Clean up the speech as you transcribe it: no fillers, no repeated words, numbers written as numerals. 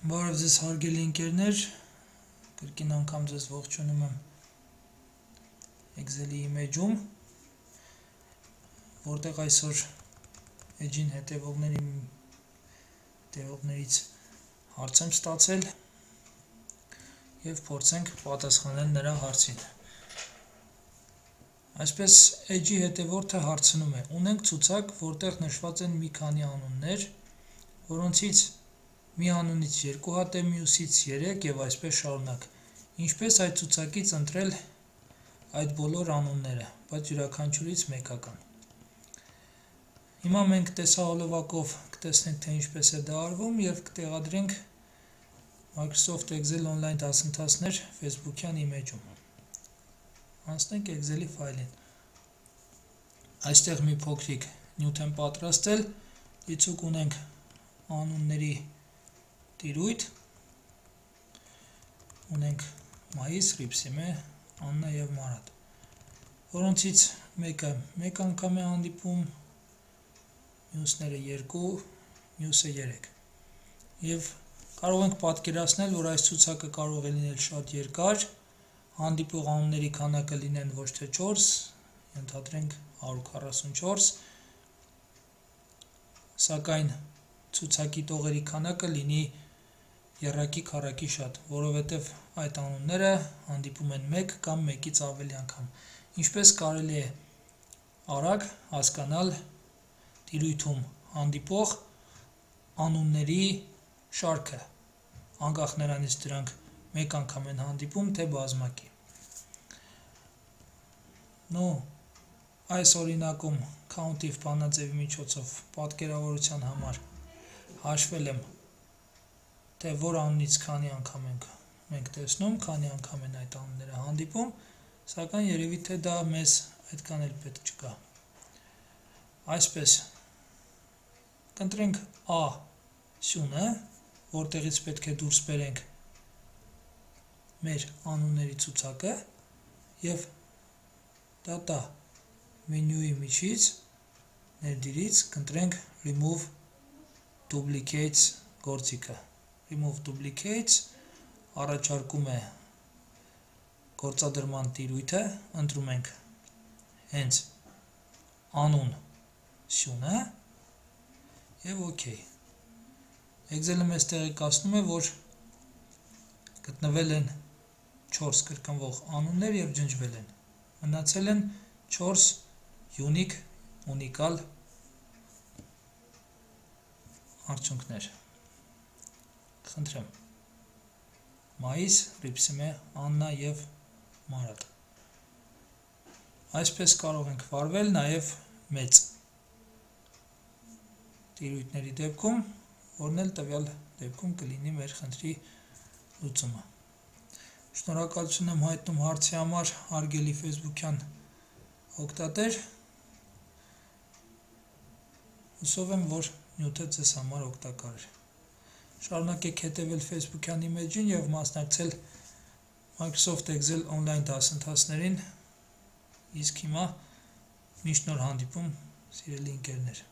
Բարև ձեզ հարգելի ընկերներ, կրկին անգամ ձեզ ողջունում եմ Excel-ի իմեջում, որտեղ այսօր edge-ին հետևողներից հարց եմ ստացել և փորձենք պատասխանել նրա հարցին։ Այսպես edge-ի հետևորդը հարցնում է. ունենք ցուցակ, որտեղ նշված են մի քանի անուններ, որոնցից մի անունից 2 հատ է, մյուսից 3 և այսպես շարունակ։ Ինչպես այդ ցուցակից ընտրել այդ բոլոր անունները, բայց յուրաքանչյուրից մեկական։ Հիմա մենք տեսահոլովակով կտեսնենք, թե ինչպես է դա արվում և կտեղադրենք Microsoft Excel online դասընթացներ Facebook-յան իմեջում։ Անցնենք Excel-ի ֆայլին։ Այստեղ մի փոքրիկ նյութ եմ պատրաստել, դիցուք ունենք անունների տիրույթ, ունենք Մայիս, Ռիփսիմե, Աննա և Մարատ, որոնցից մեկը մեկ անգամ է հանդիպում, մյուսները 2, մյուսը 3։ Եվ կարող ենք պատկերացնել, որ այս ցուցակը կարող է լինել շատ երկար, հանդիպող անունների քանակը լինեն ոչ թե 4, ենթադրենք 144, սակայն ցուցակի տողերի քանակը լինի եռակի քառակի շատ, որովհետև այդ անունները հանդիպում են մեկ կամ մեկից ավելի անգամ։ Ինչպես կարելի է արագ հասկանալ տիրույթում հանդիպող անունների շարքը, անկախ նրանից դրանք մեկ անգամ են հանդիպում, թե բազմակի։ Այս օրինակում count-if բանաձևի միջոցով պատկերավորության համար հաշվել եմ, թե որ անունից քանի անգամ ենք տեսնում, քանի անգամ են այդ անունները հանդիպում, սակայն երևի թե դա մեզ այդքան էլ պետք չկա։ Այսպես, կընտրենք A սյունը, որտեղից պետք է դուրս բերենք մեր անունների ցուցակը և դատա մենյուի միջից ներդիրից կընտրենք Remove Duplicates գործիքը։ Remove Duplicates առաջարկում է գործադրման տիրույթը, ընտրում ենք հենց անուն սյունը և OK։ Excel-ը մեզ տեղեկացնում է, որ գտնվել են 4 կրկնվող անուններ և ջնջվել են։ Մնացել են 4 ունիկալ արդյունքներ։ Խնդրեմ, Մայիս, Ռիփսիմե, Աննա և Մարատ։ Այսպես կարող ենք վարվել նաև մեծ տիրույթների դեպքում, որն էլ տվյալ դեպքում կլինի մեր խնդրի լուծումը։ Շնորհակալություն եմ հայտնում հարցի համար, հարգելի Facebook-յան օգտատեր։ Հուսով եմ, որ նյութը ձեզ համար օգտակար էր։ Շարունակեք հետևել Facebook-յան իմեջին և մասնակցել Microsoft Excel online դասընթացներին, իսկ հիմա մինչ նոր հանդիպում, սիրելի ընկերներ։